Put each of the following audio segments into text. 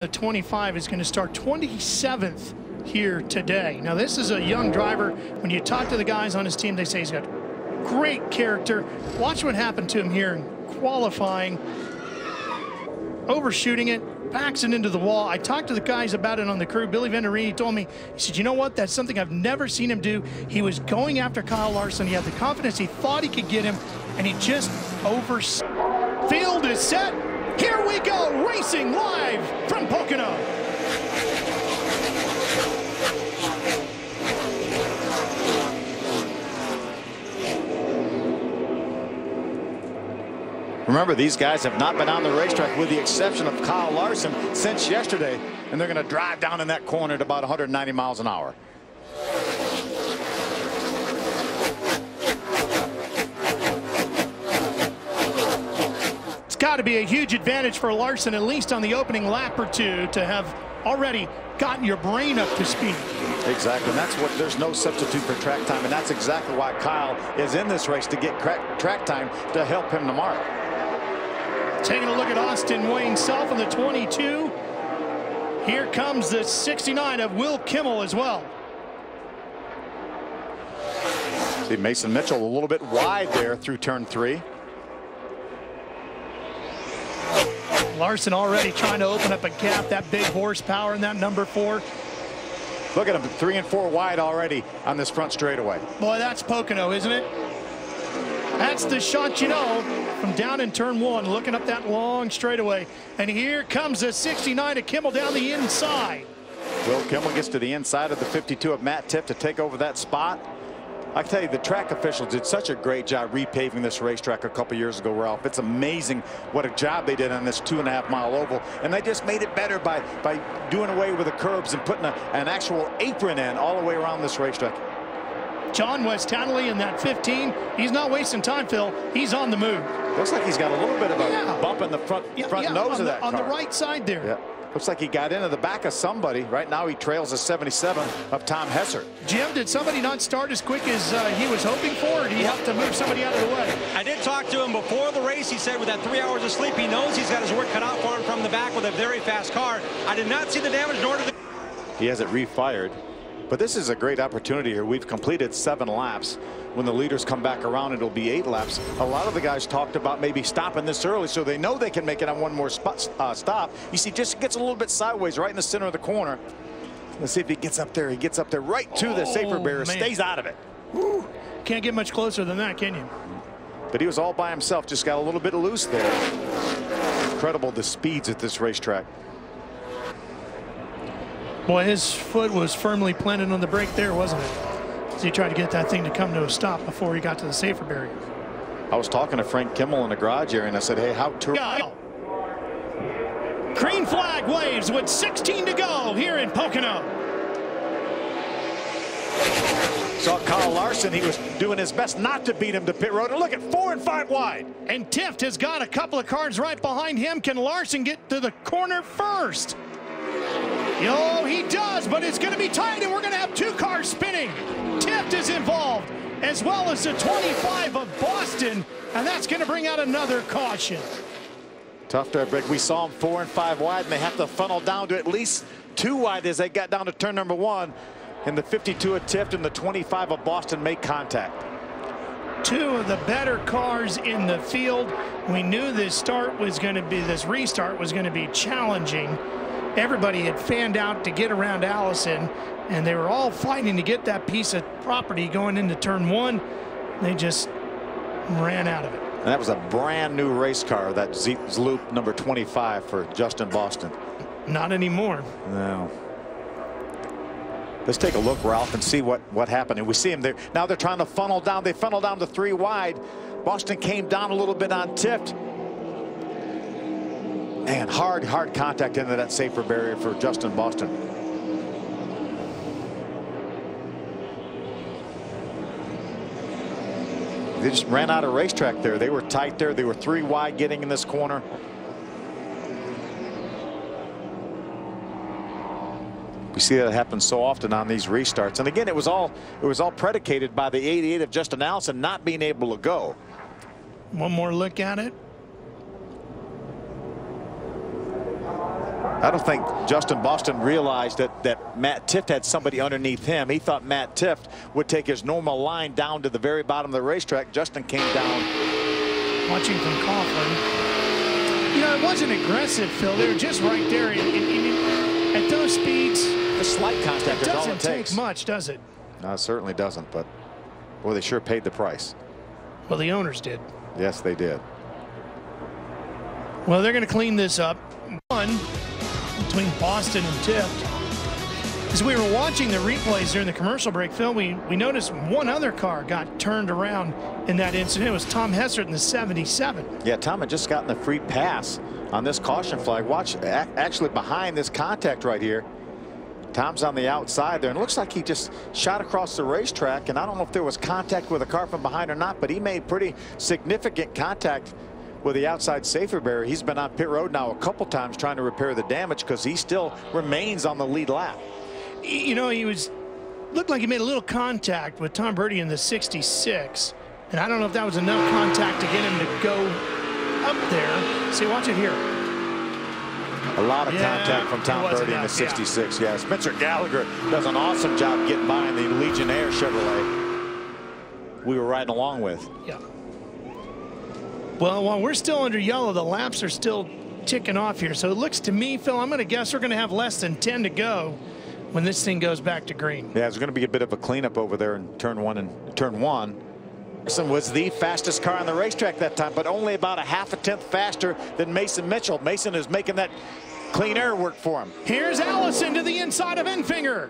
The 25 is going to start 27th here today. Now, this is a young driver. When you talk to the guys on his team, they say he's got great character. Watch what happened to him here in qualifying. Overshooting it, backs it into the wall. I talked to the guys about it on the crew. Billy Venturini told me, he said, you know what? That's something I've never seen him do. He was going after Kyle Larson. He had the confidence. He thought he could get him, and he just Field is set. Here we go, racing live from Pocono. Remember, these guys have not been on the racetrack with the exception of Kyle Larson since yesterday, and they're going to drive down in that corner at about 190 miles an hour. It's got to be a huge advantage for Larson, at least on the opening lap or two, to have already gotten your brain up to speed. Exactly, and that's what, there's no substitute for track time, and that's exactly why Kyle is in this race, to get track time to help him tomorrow. Taking a look at Austin Wayne Self in the 22. Here comes the 69 of Will Kimmel as well. See Mason Mitchell a little bit wide there through turn 3. Larson already trying to open up a gap. That big horsepower in that number 4. Look at him, 3 and 4 wide already on this front straightaway. Boy, that's Pocono, isn't it? That's the shot, you know, from down in turn 1, looking up that long straightaway. And here comes the 69 of Kimmel down the inside. Will Kimmel gets to the inside of the 52 of Matt Tiff to take over that spot. I tell you, the track officials did such a great job repaving this racetrack a couple years ago, Ralph. It's amazing what a job they did on this 2.5-mile oval. And they just made it better by doing away with the curbs and putting an actual apron in all the way around this racetrack. John West Townley in that 15. He's not wasting time, Phil. He's on the move. Looks like he's got a little bit of a bump in the front nose of that car. On the right side there. Yeah. Looks like he got into the back of somebody. Right now he trails a 77 of Tom Hessert. Jim, did somebody not start as quick as he was hoping for, or did he have to move somebody out of the way? I did talk to him before the race. He said with that 3 hours of sleep, he knows he's got his work cut out for him from the back with a very fast car. I did not see the damage, nor did the... He has it refired. But this is a great opportunity here. We've completed 7 laps. When the leaders come back around, it'll be 8 laps. A lot of the guys talked about maybe stopping this early so they know they can make it on one more stop. You see, just gets a little bit sideways right in the center of the corner. Let's see if he gets up there. He gets up there right to the safer barrier, stays out of it. Woo. Can't get much closer than that, can you? But he was all by himself, just got a little bit loose there. Incredible the speeds at this racetrack. Boy, his foot was firmly planted on the brake there, wasn't it? As he tried to get that thing to come to a stop before he got to the safer barrier. I was talking to Frank Kimmel in the garage area, and I said, hey, how green flag waves with 16 to go here in Pocono. Saw Kyle Larson. He was doing his best not to beat him to pit road. And look at 4 and 5 wide. And Tift has got a couple of cars right behind him. Can Larson get to the corner first? Oh, he does, but it's going to be tight, and we're going to have 2 cars spinning. Tift is involved, as well as the 25 of Boston, and that's going to bring out another caution. Tough to break. We saw them 4 and 5 wide, and they have to funnel down to at least 2 wide as they got down to turn number 1. And the 52 of Tift and the 25 of Boston make contact. 2 of the better cars in the field. We knew this restart was going to be challenging. Everybody had fanned out to get around Allison, and they were all fighting to get that piece of property going into turn 1. They just ran out of it. And that was a brand new race car, that Loop number 25 for Justin Boston. Not anymore. No. Let's take a look, Ralph, and see what happened. And we see him there. Now they're trying to funnel down. They funnel down to 3 wide. Boston came down a little bit on Tift. And hard contact into that safer barrier for Justin Boston. They just ran out of racetrack there. They were tight there. They were 3 wide getting in this corner. We see that happen so often on these restarts. And again, it was all predicated by the 88 of Justin Allison not being able to go. One more look at it. I don't think Justin Boston realized that Matt Tifft had somebody underneath him. He thought Matt Tifft would take his normal line down to the very bottom of the racetrack. Justin came down. Watching from Coughlin. You know, it wasn't aggressive, Phil. They were just right there. At those speeds, a slight contact is all it takes. Doesn't take much, does it? No, it certainly doesn't. But boy, they sure paid the price. Well, the owners did. Yes, they did. Well, they're going to clean this up. One between Boston and Tifft. As we were watching the replays during the commercial break, Phil, we noticed one other car got turned around in that incident. It was Tom Hessert in the 77. Yeah, Tom had just gotten the free pass on this caution flag. Watch, actually behind this contact right here. Tom's on the outside there, and it looks like he just shot across the racetrack, and I don't know if there was contact with a car from behind or not, but he made pretty significant contact with the outside safety barrier. He's been on pit road now a couple times trying to repair the damage because he still remains on the lead lap. You know, looked like he made a little contact with Tom Birdie in the 66, and I don't know if that was enough contact to get him to go up there. See, watch it here. A lot of contact from Tom Birdie in the 66. Yeah, Spencer Gallagher does an awesome job getting by in the Legionnaire Chevrolet we were riding along with. Yeah. Well, while we're still under yellow, the laps are still ticking off here. So it looks to me, Phil, I'm going to guess we're going to have less than 10 to go when this thing goes back to green. Yeah, there's going to be a bit of a cleanup over there in turn one. Larson was the fastest car on the racetrack that time, but only about a half a tenth faster than Mason Mitchell. Mason is making that clean air work for him. Here's Allison to the inside of Enfinger.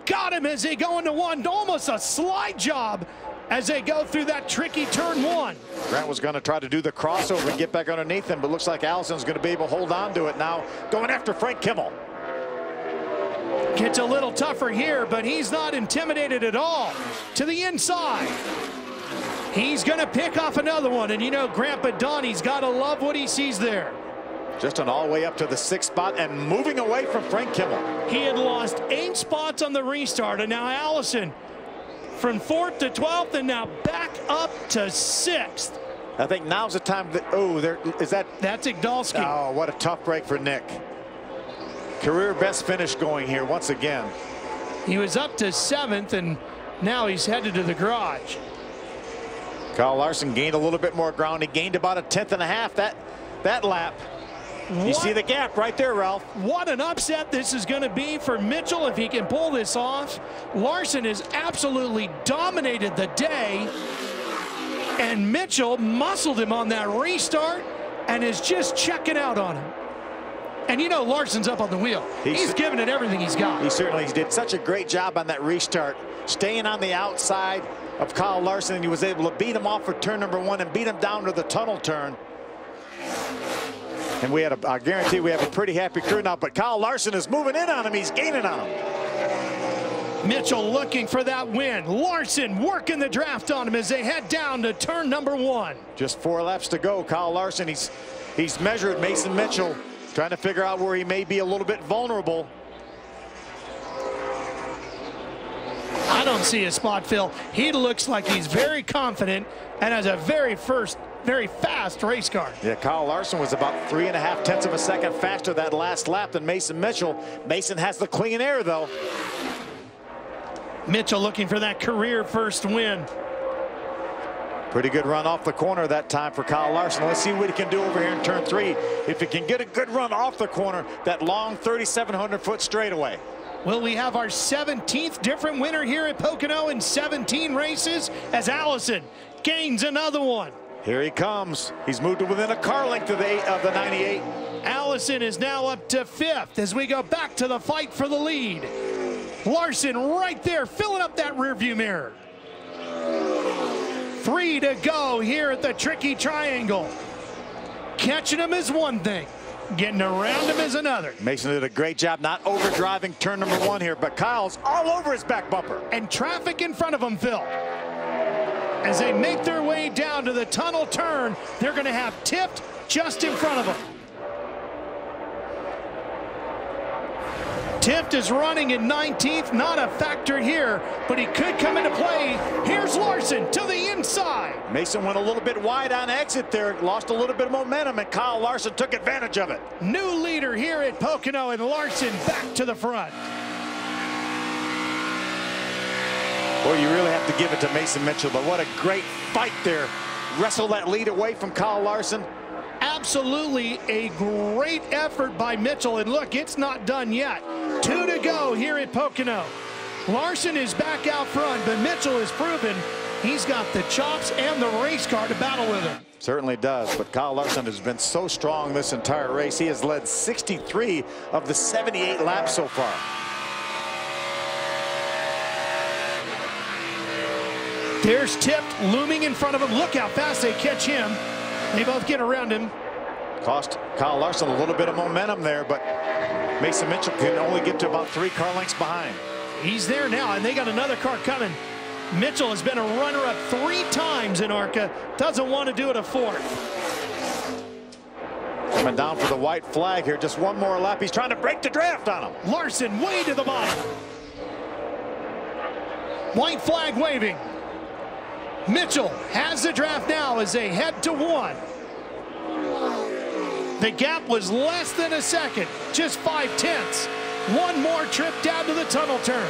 Got him as they go into one. Almost a slide job as they go through that tricky turn one. Grant was going to try to do the crossover and get back underneath him, but looks like Allison's going to be able to hold on to it now, going after Frank Kimmel. Gets a little tougher here, but he's not intimidated at all. To the inside. He's going to pick off another one, and you know Grandpa Donnie's got to love what he sees there. Justin all the way up to the 6th spot and moving away from Frank Kimmel. He had lost 8 spots on the restart, and now Allison from 4th to 12th, and now back up to 6th. I think now's the time that, that's Igdalski. Oh, what a tough break for Nick. Career best finish going here once again. He was up to 7th, and now he's headed to the garage. Kyle Larson gained a little bit more ground. He gained about a tenth and a half that lap. You see the gap right there, Ralph. What an upset this is going to be for Mitchell if he can pull this off. Larson has absolutely dominated the day, and Mitchell muscled him on that restart and is just checking out on him. And you know Larson's up on the wheel. He's giving it everything he's got. He certainly did such a great job on that restart, staying on the outside of Kyle Larson, and he was able to beat him off for turn number 1 and beat him down to the tunnel turn. And I guarantee we have a pretty happy crew now, but Kyle Larson is moving in on him. He's gaining on him. Mitchell looking for that win. Larson working the draft on him as they head down to turn number 1. Just 4 laps to go. Kyle Larson, he's measured Mason Mitchell, trying to figure out where he may be a little bit vulnerable. I don't see a spot, Phil. He looks like he's very confident and has a very fast race car. Yeah, Kyle Larson was about 3.5 tenths of a second faster that last lap than Mason Mitchell. Mason has the clean air, though. Mitchell looking for that career first win. Pretty good run off the corner that time for Kyle Larson. Let's see what he can do over here in turn 3. If he can get a good run off the corner, that long 3,700-foot straightaway. Will we have our 17th different winner here at Pocono in 17 races as Allison gains another one? Here he comes. He's moved to within a car length of the 98. Allison is now up to 5th as we go back to the fight for the lead. Larson right there filling up that rearview mirror. 3 to go here at the tricky triangle. Catching him is one thing. Getting around him is another. Mason did a great job not overdriving turn number 1 here, but Kyle's all over his back bumper. And traffic in front of him, Phil. As they make their way down to the tunnel turn, they're going to have Tifft just in front of them. Tift is running in 19th, not a factor here, but he could come into play. Here's Larson to the inside. Mason went a little bit wide on exit there, lost a little bit of momentum, and Kyle Larson took advantage of it. New leader here at Pocono, and Larson back to the front. Boy, you really have to give it to Mason Mitchell, but what a great fight there. Wrestle that lead away from Kyle Larson. Absolutely a great effort by Mitchell, and look, it's not done yet. 2 to go here at Pocono. Larson is back out front, but Mitchell has proven he's got the chops and the race car to battle with him. Certainly does, but Kyle Larson has been so strong this entire race. He has led 63 of the 78 laps so far. There's Tift looming in front of him. Look how fast they catch him. They both get around him. Cost Kyle Larson a little bit of momentum there, but Mason Mitchell can only get to about 3 car lengths behind. He's there now, and they got another car coming. Mitchell has been a runner-up 3 times in ARCA. Doesn't want to do it a 4th. Coming down for the white flag here. Just one more lap. He's trying to break the draft on him. Larson way to the bottom. White flag waving. Mitchell has the draft now as they head to 1. The gap was less than a second, just 5/10. One more trip down to the tunnel turn.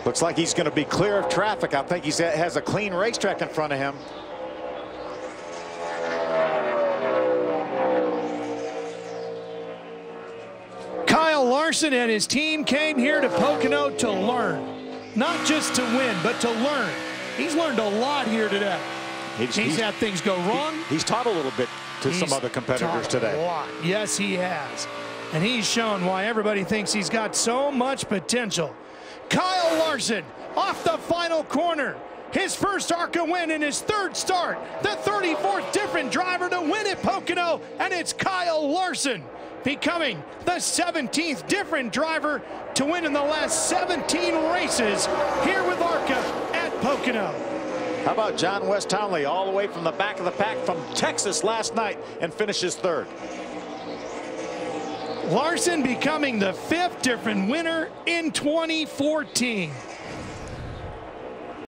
Looks like he's going to be clear of traffic. I think he has a clean racetrack in front of him. Kyle Larson and his team came here to Pocono to learn. Not just to win, but to learn. He's learned a lot here today. He's had things go wrong. He's taught a little bit to some other competitors today. A lot. Yes, he has. And he's shown why everybody thinks he's got so much potential. Kyle Larson off the final corner. His first ARCA win in his 3rd start. The 34th different driver to win at Pocono, and it's Kyle Larson, becoming the 17th different driver to win in the last 17 races here with ARCA at Pocono. How about John West Townley all the way from the back of the pack from Texas last night and finishes 3rd. Larson becoming the 5th different winner in 2014.